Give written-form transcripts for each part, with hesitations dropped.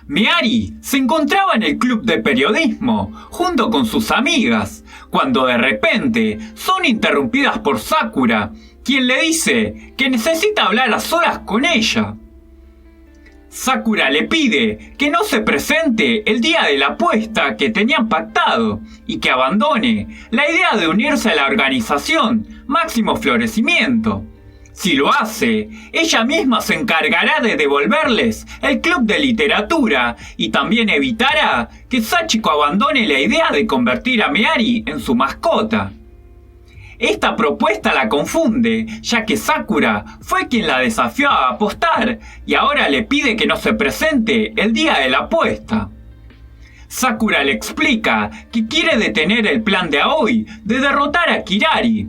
Miari se encontraba en el club de periodismo junto con sus amigas, cuando de repente son interrumpidas por Sakura, quien le dice que necesita hablar a solas con ella. Sakura le pide que no se presente el día de la apuesta que tenían pactado y que abandone la idea de unirse a la organización Máximo Florecimiento. Si lo hace, ella misma se encargará de devolverles el club de literatura y también evitará que Sachiko abandone la idea de convertir a Miari en su mascota. Esta propuesta la confunde, ya que Sakura fue quien la desafió a apostar y ahora le pide que no se presente el día de la apuesta. Sakura le explica que quiere detener el plan de Aoi de derrotar a Kirari,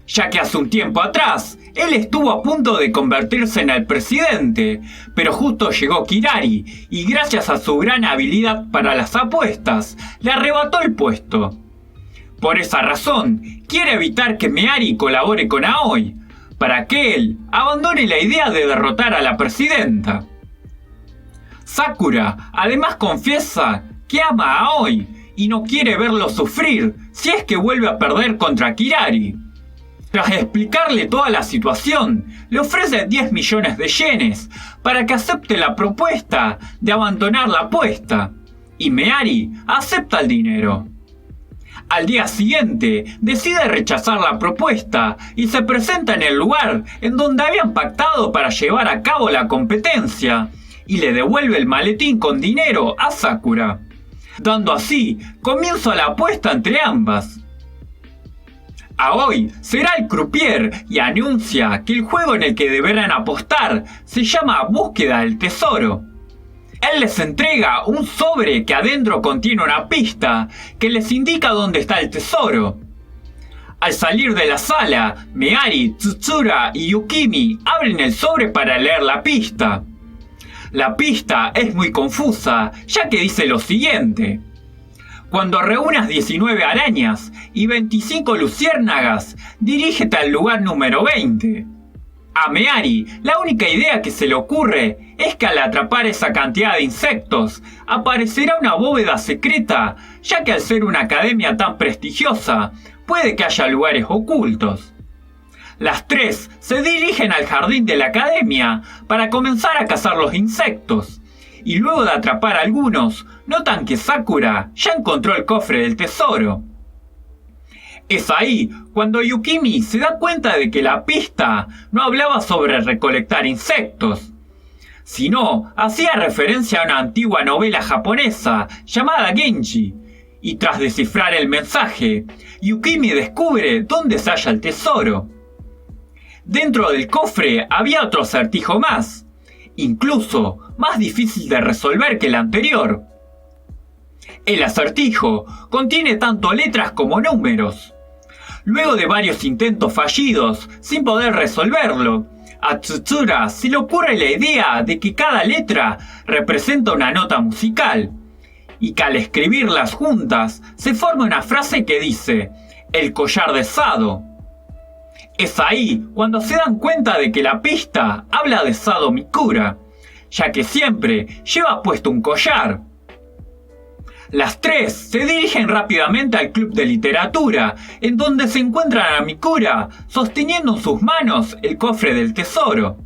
ya que hace un tiempo atrás él estuvo a punto de convertirse en el presidente, pero justo llegó Kirari y gracias a su gran habilidad para las apuestas, le arrebató el puesto. Por esa razón, quiere evitar que Miari colabore con Aoi, para que él abandone la idea de derrotar a la presidenta. Sakura además confiesa que ama a Aoi y no quiere verlo sufrir si es que vuelve a perder contra Kirari. Tras explicarle toda la situación, le ofrece 10 millones de yenes para que acepte la propuesta de abandonar la apuesta, y Miari acepta el dinero. Al día siguiente, decide rechazar la propuesta y se presenta en el lugar en donde habían pactado para llevar a cabo la competencia, y le devuelve el maletín con dinero a Sakura, dando así comienzo a la apuesta entre ambas. Aoi será el croupier y anuncia que el juego en el que deberán apostar se llama Búsqueda del Tesoro. Él les entrega un sobre que adentro contiene una pista que les indica dónde está el tesoro. Al salir de la sala, Miari, Tsutsura y Yukimi abren el sobre para leer la pista. La pista es muy confusa, ya que dice lo siguiente: cuando reúnas 19 arañas y 25 luciérnagas, dirígete al lugar número 20. A Miari, la única idea que se le ocurre es que al atrapar esa cantidad de insectos, aparecerá una bóveda secreta, ya que al ser una academia tan prestigiosa, puede que haya lugares ocultos. Las tres se dirigen al jardín de la academia para comenzar a cazar los insectos, y luego de atrapar algunos, notan que Sakura ya encontró el cofre del tesoro. Es ahí cuando Yukimi se da cuenta de que la pista no hablaba sobre recolectar insectos, sino hacía referencia a una antigua novela japonesa llamada Genji, y tras descifrar el mensaje, Yukimi descubre dónde se halla el tesoro. Dentro del cofre había otro acertijo más, incluso más difícil de resolver que el anterior. El acertijo contiene tanto letras como números. Luego de varios intentos fallidos sin poder resolverlo, a Tsutsura se le ocurre la idea de que cada letra representa una nota musical, y que al escribirlas juntas se forma una frase que dice «el collar de Sado». Es ahí cuando se dan cuenta de que la pista habla de Sado Mikura, ya que siempre lleva puesto un collar. Las tres se dirigen rápidamente al club de literatura, en donde se encuentran a Mikura sosteniendo en sus manos el cofre del tesoro.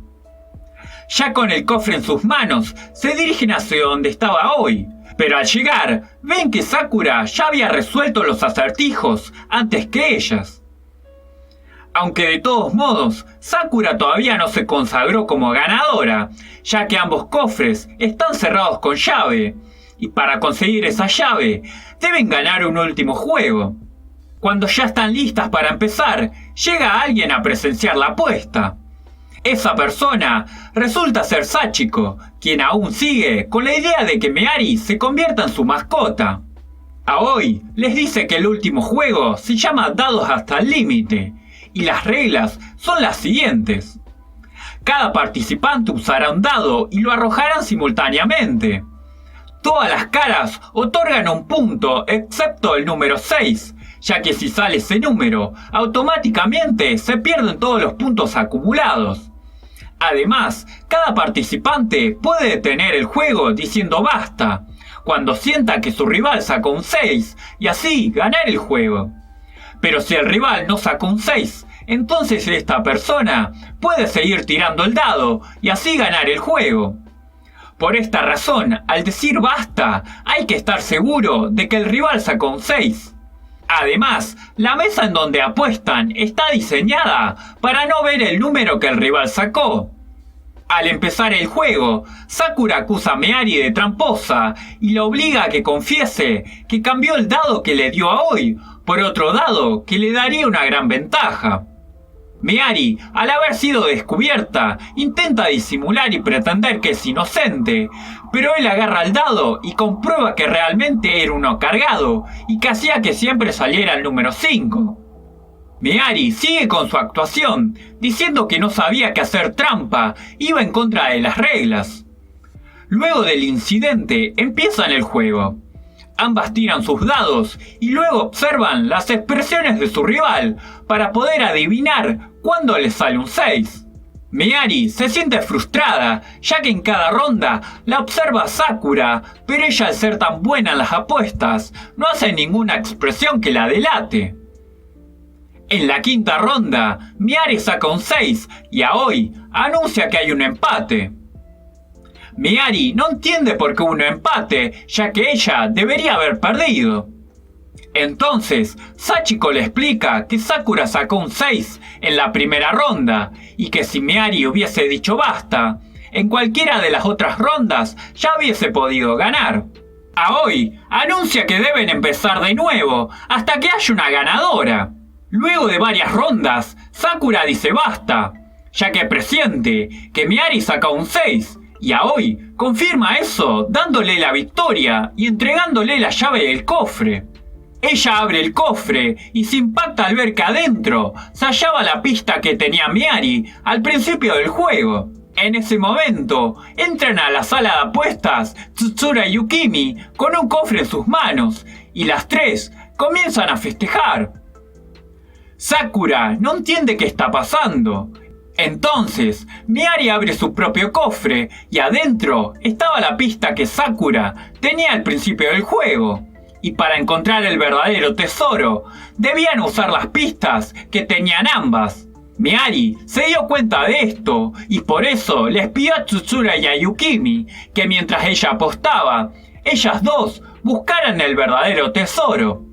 Ya con el cofre en sus manos, se dirigen hacia donde estaba Aoi, pero al llegar, ven que Sakura ya había resuelto los acertijos antes que ellas. Aunque de todos modos, Sakura todavía no se consagró como ganadora, ya que ambos cofres están cerrados con llave, y para conseguir esa llave, deben ganar un último juego. Cuando ya están listas para empezar, llega alguien a presenciar la apuesta. Esa persona resulta ser Sachiko, quien aún sigue con la idea de que Miari se convierta en su mascota. Aoi les dice que el último juego se llama Dados hasta el límite, y las reglas son las siguientes. Cada participante usará un dado y lo arrojarán simultáneamente. Todas las caras otorgan un punto excepto el número 6, ya que si sale ese número, automáticamente se pierden todos los puntos acumulados. Además, cada participante puede detener el juego diciendo basta cuando sienta que su rival sacó un 6 y así ganar el juego. Pero si el rival no sacó un 6, entonces esta persona puede seguir tirando el dado y así ganar el juego. Por esta razón, al decir basta, hay que estar seguro de que el rival sacó un 6. Además, la mesa en donde apuestan está diseñada para no ver el número que el rival sacó. Al empezar el juego, Sakura acusa a Meari de tramposa y la obliga a que confiese que cambió el dado que le dio a Aoi por otro dado que le daría una gran ventaja. Meari, al haber sido descubierta, intenta disimular y pretender que es inocente, pero él agarra el dado y comprueba que realmente era uno cargado y que hacía que siempre saliera el número 5. Meari sigue con su actuación, diciendo que no sabía que hacer trampa iba en contra de las reglas. Luego del incidente, empiezan el juego. Ambas tiran sus dados y luego observan las expresiones de su rival para poder adivinar cuándo les sale un 6. Meari se siente frustrada, ya que en cada ronda la observa Sakura, pero ella al ser tan buena en las apuestas, no hace ninguna expresión que la delate. En la quinta ronda, Meari saca un 6 y Aoi anuncia que hay un empate. Meari no entiende por qué hubo un empate, ya que ella debería haber perdido. Entonces, Sachiko le explica que Sakura sacó un 6 en la primera ronda y que si Meari hubiese dicho basta, en cualquiera de las otras rondas ya hubiese podido ganar. Aoi anuncia que deben empezar de nuevo hasta que haya una ganadora. Luego de varias rondas, Sakura dice basta, ya que presiente que Meari saca un 6, y Aoi confirma eso dándole la victoria y entregándole la llave del cofre. Ella abre el cofre y se impacta al ver que adentro se hallaba la pista que tenía Meari al principio del juego. En ese momento, entran a la sala de apuestas Tsutsura y Yukimi con un cofre en sus manos, y las tres comienzan a festejar. Sakura no entiende qué está pasando. Entonces, Meari abre su propio cofre y adentro estaba la pista que Sakura tenía al principio del juego. Y para encontrar el verdadero tesoro, debían usar las pistas que tenían ambas. Meari se dio cuenta de esto y por eso les pidió a Tsutsura y a Yukimi que mientras ella apostaba, ellas dos buscaran el verdadero tesoro,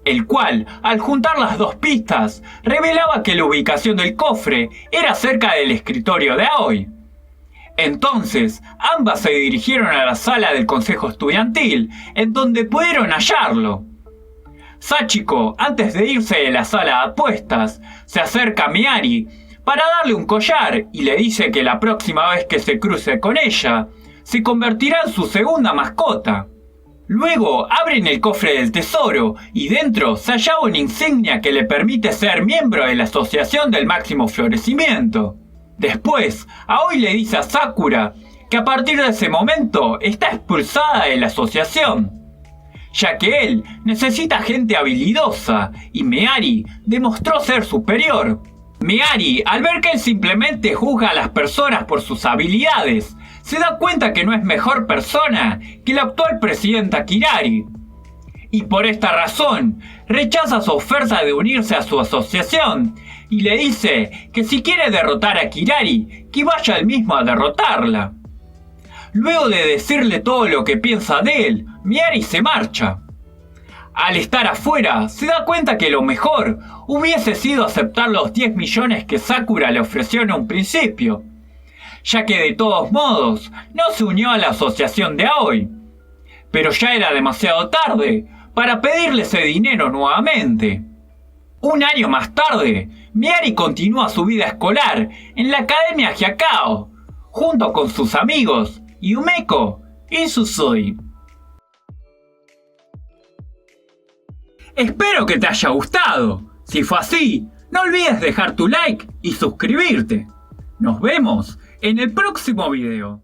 el cual, al juntar las dos pistas, revelaba que la ubicación del cofre era cerca del escritorio de Aoi. Entonces, ambas se dirigieron a la sala del consejo estudiantil, en donde pudieron hallarlo. Sachiko, antes de irse de la sala de apuestas, se acerca a Meari para darle un collar y le dice que la próxima vez que se cruce con ella, se convertirá en su segunda mascota. Luego abren el cofre del tesoro y dentro se hallaba una insignia que le permite ser miembro de la Asociación del Máximo Florecimiento. Después, Aoi le dice a Sakura que a partir de ese momento está expulsada de la asociación, ya que él necesita gente habilidosa y Meari demostró ser superior. Meari, al ver que él simplemente juzga a las personas por sus habilidades, se da cuenta que no es mejor persona que la actual presidenta Kirari. Y por esta razón, rechaza su oferta de unirse a su asociación y le dice que si quiere derrotar a Kirari, que vaya él mismo a derrotarla. Luego de decirle todo lo que piensa de él, Meari se marcha. Al estar afuera, se da cuenta que lo mejor hubiese sido aceptar los 10 millones que Sakura le ofreció en un principio, ya que de todos modos no se unió a la asociación de Aoi. Pero ya era demasiado tarde para pedirle ese dinero nuevamente. Un año más tarde, Meari continúa su vida escolar en la Academia Hyakao, junto con sus amigos Yumeko y Susui. Espero que te haya gustado. Si fue así, no olvides dejar tu like y suscribirte. Nos vemos en el próximo video.